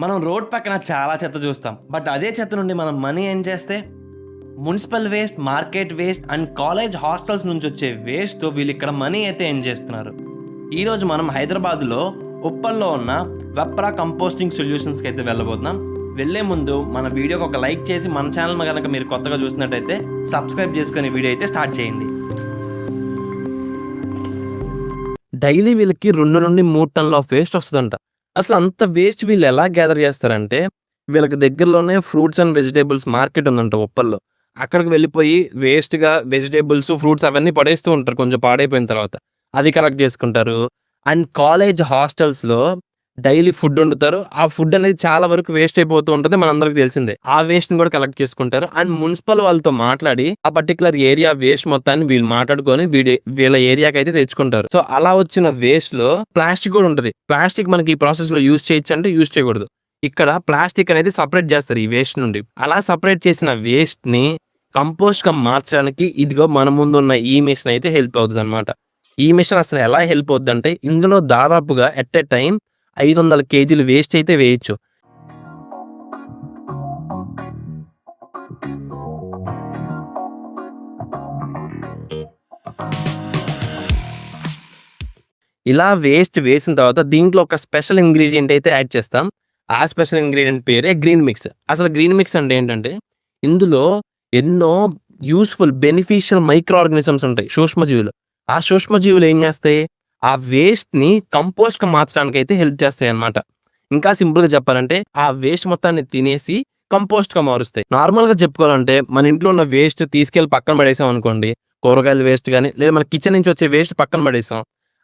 మనం రోడ్ పక్కన చాలా చెత్త చూస్తాం. బట్ అదే చెత్త నుండి మనం మనీ ఏం చేస్తే municipal waste, market waste and college hostels నుంచి వచ్చే వేస్ట్తో వీళ్ళు ఇక్కడ మనీ అయితే ఏం చేస్తున్నారు. ఈరోజు మనం హైదరాబాద్లో ఉప్పల్లో ఉన్న వెప్రా కంపోస్టింగ్ సొల్యూషన్స్కి అయితే వెళ్ళబోతున్నాం. వెళ్ళే ముందు మన వీడియోకి ఒక లైక్ చేసి మన ఛానల్ కనుక మీరు కొత్తగా చూసినట్టయితే సబ్స్క్రైబ్ చేసుకుని వీడియో అయితే స్టార్ట్ చేయండి. డైలీ వీళ్ళకి 2 నుండి 3 టన్నుల ఆఫ్ వేస్ట్ వస్తుందంట. అసలు అంత వేస్ట్ వీళ్ళు ఎలా గ్యాదర్ చేస్తారంటే, వీళ్ళకి దగ్గరలోనే ఫ్రూట్స్ అండ్ వెజిటేబుల్స్ మార్కెట్ ఉందంట ఉప్పల్లో. అక్కడికి వెళ్ళిపోయి వేస్ట్గా వెజిటేబుల్స్, ఫ్రూట్స్ అవన్నీ పడేస్తూ ఉంటారు కొంచెం పాడైపోయిన తర్వాత. అది కలెక్ట్ చేసుకుంటారు. అండ్ కాలేజ్ హాస్టల్స్లో డైలీ ఫుడ్ వండుతారు. ఆ ఫుడ్ అనేది చాలా వరకు వేస్ట్ అయిపోతూ ఉంటుంది, మనందరికి తెలిసిందే. ఆ వేస్ట్ని కూడా కలెక్ట్ చేసుకుంటారు. అండ్ మున్సిపల్ వాళ్ళతో మాట్లాడి ఆ పర్టికులర్ ఏరియా వేస్ట్ మొత్తాన్ని వీళ్ళు మాట్లాడుకొని వీళ్ళ ఏరియాకి అయితే తెచ్చుకుంటారు. సో అలా వచ్చిన వేస్ట్ లో ప్లాస్టిక్ కూడా ఉంటుంది. ప్లాస్టిక్ మనకి ఈ ప్రాసెస్ లో యూజ్ చేయొచ్చు అంటే యూజ్ చేయకూడదు. ఇక్కడ ప్లాస్టిక్ అనేది సపరేట్ చేస్తారు ఈ వేస్ట్ నుండి. అలా సపరేట్ చేసిన వేస్ట్ ని కంపోస్ట్ గా మార్చడానికి ఇదిగో మన ముందు ఉన్న ఈ మిషన్ అయితే హెల్ప్ అవుతుంది అనమాట. ఈ మిషన్ అసలు ఎలా హెల్ప్ అవుతుంది అంటే, ఇందులో దాదాపుగా ఎట్ ఎ టైం 500 కేజీలు వేస్ట్ అయితే వేయచ్చు. ఇలా వేస్ట్ వేసిన తర్వాత దీంట్లో ఒక స్పెషల్ ఇంగ్రీడియంట్ అయితే యాడ్ చేస్తాం. ఆ స్పెషల్ ఇంగ్రీడియంట్ పేరే గ్రీన్ మిక్స్. అసలు గ్రీన్ మిక్స్ అంటే ఏంటంటే, ఇందులో ఎన్నో యూస్ఫుల్ బెనిఫిషియల్ మైక్రో ఆర్గానిజమ్స్ ఉంటాయి, సూక్ష్మజీవులు. ఆ సూక్ష్మజీవులు ఏం చేస్తాయి, ఆ వేస్ట్ని కంపోస్ట్గా మార్చడానికి అయితే హెల్ప్ చేస్తాయి అన్నమాట. ఇంకా సింపుల్గా చెప్పాలంటే, ఆ వేస్ట్ మొత్తాన్ని తినేసి కంపోస్ట్గా మారుస్తాయి. నార్మల్గా చెప్పుకోవాలంటే, మన ఇంట్లో ఉన్న వేస్ట్ తీసుకెళ్ళి పక్కన పడేసాం అనుకోండి, కూరగాయల వేస్ట్ కానీ లేదా మన కిచెన్ నుంచి వచ్చే వేస్ట్ పక్కన పడేసాం,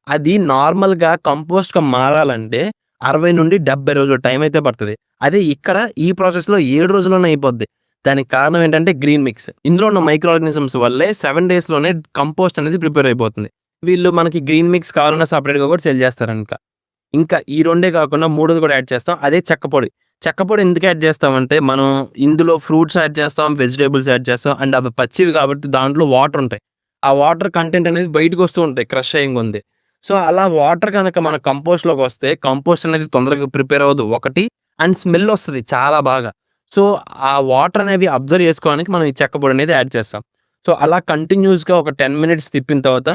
అది నార్మల్గా కంపోస్ట్గా మారాలంటే 60 నుండి 70 రోజుల టైం అయితే పడుతుంది. అదే ఇక్కడ ఈ ప్రాసెస్లో 7 రోజుల్లోనే అయిపోద్ది. దానికి కారణం ఏంటంటే గ్రీన్ మిక్స్. ఇందులో ఉన్న మైక్రో ఆర్గానిజమ్స్ వల్లే 7 డేస్లోనే కంపోస్ట్ అనేది ప్రిపేర్ అయిపోతుంది. వీళ్ళు మనకి గ్రీన్ మిక్స్ కావాలన్నా సపరేట్గా కూడా సెల్ చేస్తారు. ఇంకా ఈ 2 కాకుండా 3 కూడా యాడ్ చేస్తాం, అదే చెక్కపొడి. చెక్కపొడి ఎందుకు యాడ్ చేస్తామంటే, మనం ఇందులో ఫ్రూట్స్ యాడ్ చేస్తాం, వెజిటేబుల్స్ యాడ్ చేస్తాం. అండ్ అవి పచ్చివి కాబట్టి దాంట్లో వాటర్ ఉంటాయి. ఆ వాటర్ కంటెంట్ అనేది బయటకు వస్తూ ఉంటాయి క్రష్ అయ్యింగ్ ఉంది. సో అలా వాటర్ కనుక మన కంపోస్ట్లోకి వస్తే కంపోస్ట్ అనేది తొందరగా ప్రిపేర్ అవ్వదు ఒకటి, అండ్ స్మెల్ వస్తుంది చాలా బాగా. సో ఆ వాటర్ అనేవి అబ్జర్వ్ చేసుకోవడానికి మనం ఈ చెక్కపొడి అనేది యాడ్ చేస్తాం. సో అలా కంటిన్యూస్గా ఒక 10 మినిట్స్ తిప్పిన తర్వాత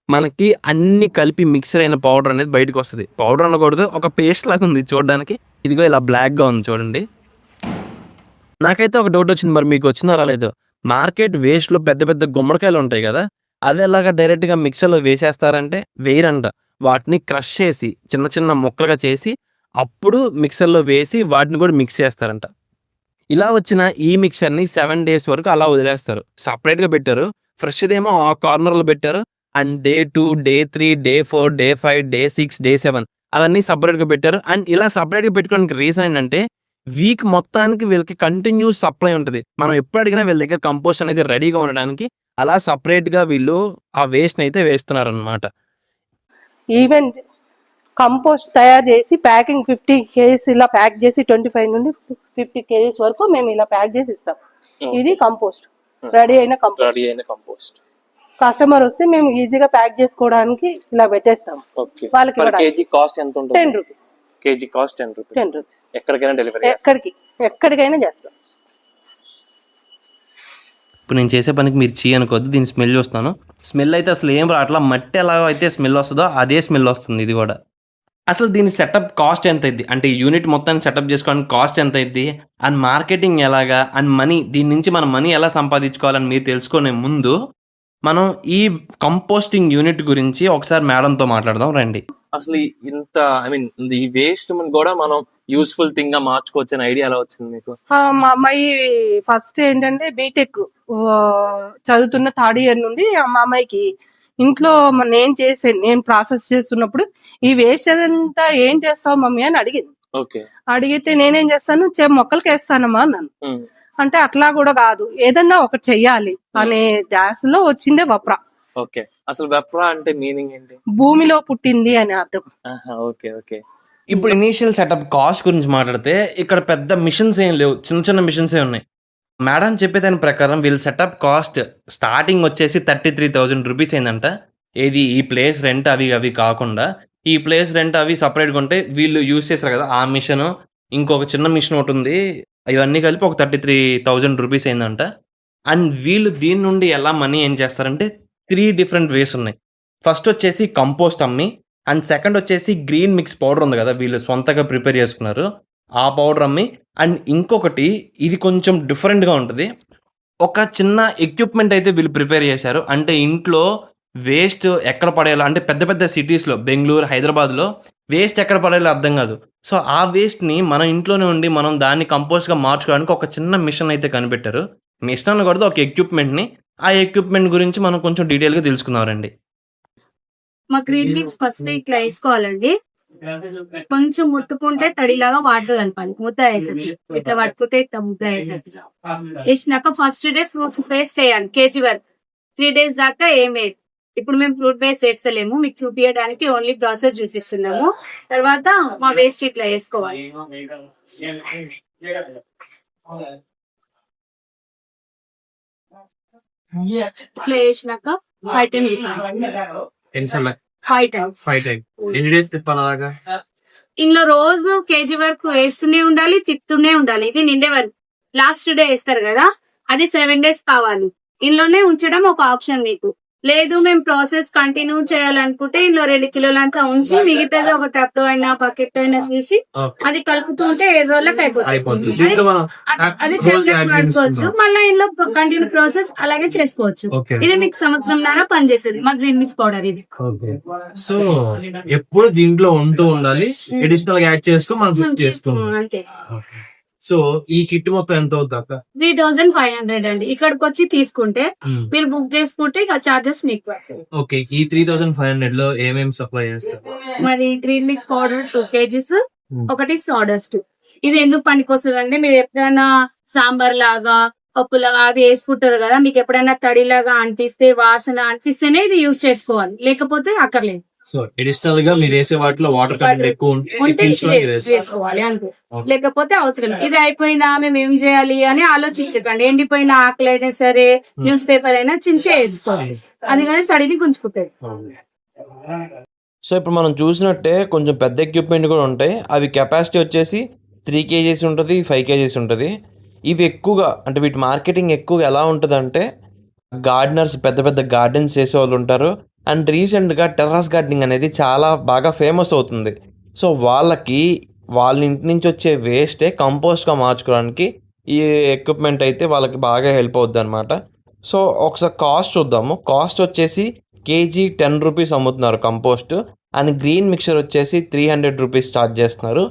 మనకి అన్ని కలిపి మిక్సర్ అయిన పౌడర్ అనేది బయటకు వస్తుంది. పౌడర్ అనకూడదు, ఒక పేస్ట్ లాగా ఉంది చూడడానికి. ఇదిగో ఇలా బ్లాక్గా ఉంది చూడండి. నాకైతే ఒక డౌట్ వచ్చింది, మరి మీకు వచ్చిందో రాలేదు. మార్కెట్ వేస్ట్లో పెద్ద పెద్ద గుమ్మడికాయలు ఉంటాయి కదా, అవి ఎలాగా డైరెక్ట్గా మిక్సర్లో వేసేస్తారంటే వేయరంట. వాటిని క్రష్ చేసి చిన్న చిన్న ముక్కలుగా చేసి అప్పుడు మిక్సర్లో వేసి వాటిని కూడా మిక్స్ చేస్తారంట. ఇలా వచ్చిన ఈ మిక్సర్ని 7 డేస్ వరకు అలా వదిలేస్తారు. సపరేట్గా పెట్టారు. ఫ్రెష్దేమో ఆ కార్నర్లో పెట్టారు. And day 2, day 3, day 4, day 5, day 6, day 7 అవన్నీ సపరేట్గా పెట్టారు. అండ్ ఇలా సపరేట్గా పెట్టుకోవడానికి రీజన్ ఏంటంటే, వీక్ మొత్తానికి వీళ్ళకి కంటిన్యూస్ సప్లై ఉంటుంది. మనం ఎప్పుడు అడిగినా వీళ్ళ దగ్గర కంపోస్ట్ అనేది రెడీగా ఉండడానికి అలా సపరేట్గా వీళ్ళు ఆ వేస్ట్ని అయితే వేస్తున్నారనమాట. ఈవెన్ కంపోస్ట్ తయారు చేసి ప్యాకింగ్ 50 కేజీస్ ఇలా ప్యాక్ చేసి 25 నుండి 50 కేజీస్ వరకు మేము ఇలా ప్యాక్ చేసి ఇస్తాం. ఇది కంపోస్ట్, రెడీ అయిన కంపోస్ట్. కస్టమర్ వస్తే మేము ఈజీగా ప్యాక్ చేసుకోవడానికి ఇలా పెట్టేస్తాం. వాళ్ళకి కేజీ కాస్ట్ ఎంత ఉంటుంది? 10 రూపీస్. KG cost 10 rupees. ఎక్కడికైనా డెలివరీ? ఎక్కడికైనా చేస్తాం. ఇప్పుడు నేను చేసే పనికి మీరు చీ అనుకోవద్దు, దీని స్మెల్ చూస్తాను. స్మెల్ అయితే అసలు ఏం అట్లా మట్టి ఎలా అయితే స్మెల్ వస్తుందో అదే స్మెల్ వస్తుంది ఇది కూడా. అసలు దీని సెటప్ కాస్ట్ ఎంత అయింది అంటే, యూనిట్ మొత్తాన్ని సెటప్ చేసుకోవడానికి కాస్ట్ ఎంత అయింది, అండ్ మార్కెటింగ్ ఎలాగా, అండ్ మనీ దీని నుంచి మనం మనీ ఎలా సంపాదించుకోవాలని మీరు తెలుసుకునే ముందు మనం ఈ కంపోస్టింగ్ యూనిట్ గురించి ఒకసారి మేడంతో మాట్లాడదాం రండి. అసలు ఇంత ఈ వేస్ట్ కూడా మనం యూస్ఫుల్ థింగ్ గా మార్చుకోవచ్చు అని ఐడియా ఎలా వచ్చింది మీకు? మా అమ్మాయి ఫస్ట్ ఏంటంటే బీటెక్ చదువుతున్న 3rd ఇయర్ నుండి మా అమ్మాయికి ఇంట్లో నేను ప్రాసెస్ చేస్తున్నప్పుడు ఈ వేస్ట్ అదంతా ఏం చేస్తావు మమ్మీ అని అడిగింది. అడిగితే నేనేం చేస్తాను, మొక్కలకి వేస్తానమ్మా అన్నాను. అంటే అట్లా కూడా కాదు, ఏదన్నా ఒకటి చెయ్యాలి అనే ధ్యాసలో వచ్చిందే వప్రా. అసలు వెప్రా అంటే మీనింగ్ ఏంటి? భూమిలో పుట్టింది అని అర్థం. ఇప్పుడు ఇనీషియల్ సెటప్ కాస్ట్ గురించి మాట్లాడితే, ఇక్కడ పెద్ద మిషన్స్ ఏం లేవు, చిన్న చిన్న మిషన్స్ ఏ ఉన్నాయి. మేడం చెప్పేదాని ప్రకారం వీళ్ళ సెటప్ కాస్ట్ స్టార్టింగ్ వచ్చేసి 33,000 రూపీస్ అయిందంట. ఏది ఈ ప్లేస్ రెంట్ అవి కాకుండా, ఈ ప్లేస్ రెంట్ అవి సపరేట్గా ఉంటే వీళ్ళు యూజ్ చేస్తారు కదా ఆ మిషన్, ఇంకొక చిన్న మిషన్ ఒకటి ఉంది. ఇవన్నీ కలిపి ఒక 33,000 రూపీస్ అయిందంట. అండ్ వీళ్ళు దీని నుండి ఎలా మనీ ఏం చేస్తారంటే 3 డిఫరెంట్ వేస్ ఉన్నాయి. ఫస్ట్ వచ్చేసి కంపోస్ట్ అమ్మి, అండ్ సెకండ్ వచ్చేసి గ్రీన్ మిక్స్ పౌడర్ ఉంది కదా, వీళ్ళు సొంతగా ప్రిపేర్ చేసుకున్నారు ఆ పౌడర్ అమ్మి, అండ్ ఇంకొకటి ఇది కొంచెం డిఫరెంట్గా ఉంటుంది. ఒక చిన్న ఎక్విప్మెంట్ అయితే వీళ్ళు ప్రిపేర్ చేశారు. అంటే ఇంట్లో వేస్ట్ ఎక్కడ పడేయాలో, అంటే పెద్ద పెద్ద సిటీస్లో బెంగళూరు, హైదరాబాద్లో వేస్ట్ ఎక్కడ పడేయాలో అర్థం కాదు. సో ఆ వేస్ట్ని మన ఇంట్లోనే ఉండి మనం దాన్ని కంపోస్ట్గా మార్చుకోవడానికి ఒక చిన్న మిషన్ అయితే కనిపెట్టారు. మిషన్ అనకూడదు, ఒక ఎక్విప్మెంట్ని. ఆ ఎక్విప్మెంట్ గురించి మనం కొంచెం డీటెయిల్గా తెలుసుకుందామండి. మా గ్రీన్ మిక్స్ ఫస్ట్ ఇట్లా వేసుకోవాలండి. కొంచెం ముట్టుకుంటే తడిలాగా వాటర్ కలపాలి, ముద్ద అవుతుంది. ఇట్లా పట్టుకుంటే ఇట్లా ముద్ద అవుతుంది. వేసినాక ఫస్ట్ డే ఫ్రూట్ పేస్ట్ వేయాలి కేజీ వరకు. 3 days దాకా ఏం వేయదు. ఇప్పుడు మేము ఫ్రూట్ పేస్ట్ వేస్తలేము, మీకు చూపించడానికి ఓన్లీ ప్రాసెస్ చూపిస్తున్నాము. తర్వాత మా వేస్ట్ ఇట్లా వేసుకోవాలి. ఇట్లా వేసినాక 5 times ఎన్ని డేస్ తిప్పాలి అలాగా? ఇందులో రోజు కేజీ వరకు వేస్తూనే ఉండాలి, తిప్పుతూనే ఉండాలి. ఇది నిండే వరకు లాస్ట్ డే వేస్తారు కదా, అది 7 days కావాలి. ఇందులోనే ఉంచడం ఒక ఆప్షన్ మీకు. లేదు మేము ప్రాసెస్ కంటిన్యూ చేయాలనుకుంటే ఇందులో 2 కిలోలు అంతా ఉంచి మిగతాది ఒక టప్ లో అయినా బకెట్ అయినా తీసి అది కలుపుతూ ఉంటే 7 రోజులకు అయిపోతుంది. అది చేతులకు పడుకోవచ్చు, మళ్ళీ ఇందులో కంటిన్యూ ప్రాసెస్ అలాగే చేసుకోవచ్చు. ఇది మీకు సంవత్సరంన్నర పనిచేస్తుంది మా గ్రీన్ మిక్స్ పౌడర్ ఇది. సో ఎప్పుడు దీంట్లో ఉంటూ ఉండాలి, అడిషనల్ గా యాడ్ చేసుకో మనం కుక్ చేసుకుంటాం అంతే. సో ఈ కిట్ మొత్తం ఎంత అవుతుంది అక్క? 3,500 అండి. ఇక్కడికి వచ్చి తీసుకుంటే మీరు బుక్ చేసుకుంటే ఇక చార్జెస్ మీకు పడతాయి. ఓకే, ఈ 3,500 లో ఏమేమి సప్లై చేస్తారు? మరి గ్రీన్ మిక్స్ పౌడర్ 2 kgs, ఒకటి సాడస్ట్. ఇది ఎందుకు పనికొస్తుంది అంటే మీరు ఎప్పుడైనా సాంబార్ లాగా పప్పులాగా అది వేసుకుంటారు కదా, మీకు ఎప్పుడైనా తడిలాగా అనిపిస్తే వాసన అనిపిస్తేనే ఇది యూజ్ చేసుకోవాలి, లేకపోతే అక్కర్లేదు. సో అడిషనల్ గా మీరు వేసే వాటిలో వాటర్ కంటెంట్ ఎక్కువ ఉంటే వేసుకోవాలి అంతే, లేకపోతే అవసరం. ఇది అయిపోయినా మేము ఏం చేయాలి అని ఆలోచించకండి. ఎండిపోయిన ఆకులు అయినా సరే, న్యూస్ పేపర్ అయినా చించే వేసుకోవాలి, అది కానీ తడిని గుంజుకుంటాయి. సో ఇప్పుడు మనం చూసినట్టే కొంచెం పెద్ద ఎక్విప్మెంట్ కూడా ఉంటాయి. అవి కెపాసిటీ వచ్చేసి 3 kgs ఉంటుంది, 5 kgs ఉంటుంది. ఇవి ఎక్కువగా అంటే వీటి మార్కెటింగ్ ఎక్కువగా ఎలా ఉంటుందంటే గార్డెనర్స్, పెద్ద పెద్ద గార్డెన్స్ చేసే వాళ్ళు ఉంటారు. అండ్ రీసెంట్గా టెర్రస్ గార్డెనింగ్ అనేది చాలా బాగా ఫేమస్ అవుతుంది. సో వాళ్ళకి వాళ్ళ ఇంటి నుంచి వచ్చే వేస్టే కంపోస్ట్గా మార్చుకోవడానికి ఈ ఎక్విప్మెంట్ అయితే వాళ్ళకి బాగా హెల్ప్ అవుద్ది అనమాట. సో ఒకసారి కాస్ట్ చూద్దాము. కాస్ట్ వచ్చేసి కేజీ 10 రూపీస్ అమ్ముతున్నారు కంపోస్ట్, అండ్ గ్రీన్ మిక్చర్ వచ్చేసి 300 రూపీస్ ఛార్జ్ చేస్తున్నారు.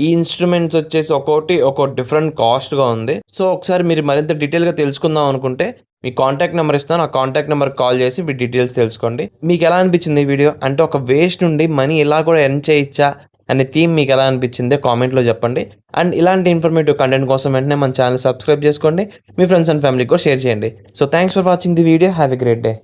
ఈ ఇన్స్ట్రుమెంట్స్ వచ్చేసి ఒక్కొక్కటి డిఫరెంట్ కాస్ట్గా ఉంది. సో ఒకసారి మీరు మరింత డీటెయిల్గా తెలుసుకుందాం అనుకుంటే మీ కాంటాక్ట్ నెంబర్ ఇస్తాను, ఆ కాంటాక్ట్ నెంబర్కి కాల్ చేసి మీ డీటెయిల్స్ తెలుసుకోండి. మీకు ఎలా అనిపించింది ఈ వీడియో? అంటే ఒక వేస్ట్ నుండి మనీ ఇలా కూడా ఎర్న్ చేయొచ్చా అనే థీమ్ మీకు ఎలా అనిపించింది కామెంట్లో చెప్పండి. అండ్ ఇలాంటి ఇన్ఫర్మేటివ్ కంటెంట్ కోసం వెంటనే మన ఛానల్ సబ్స్క్రైబ్ చేసుకోండి, మీ ఫ్రెండ్స్ అండ్ ఫ్యామిలీకి కూడా షేర్ చేయండి. So thanks for watching the video. Have a great day.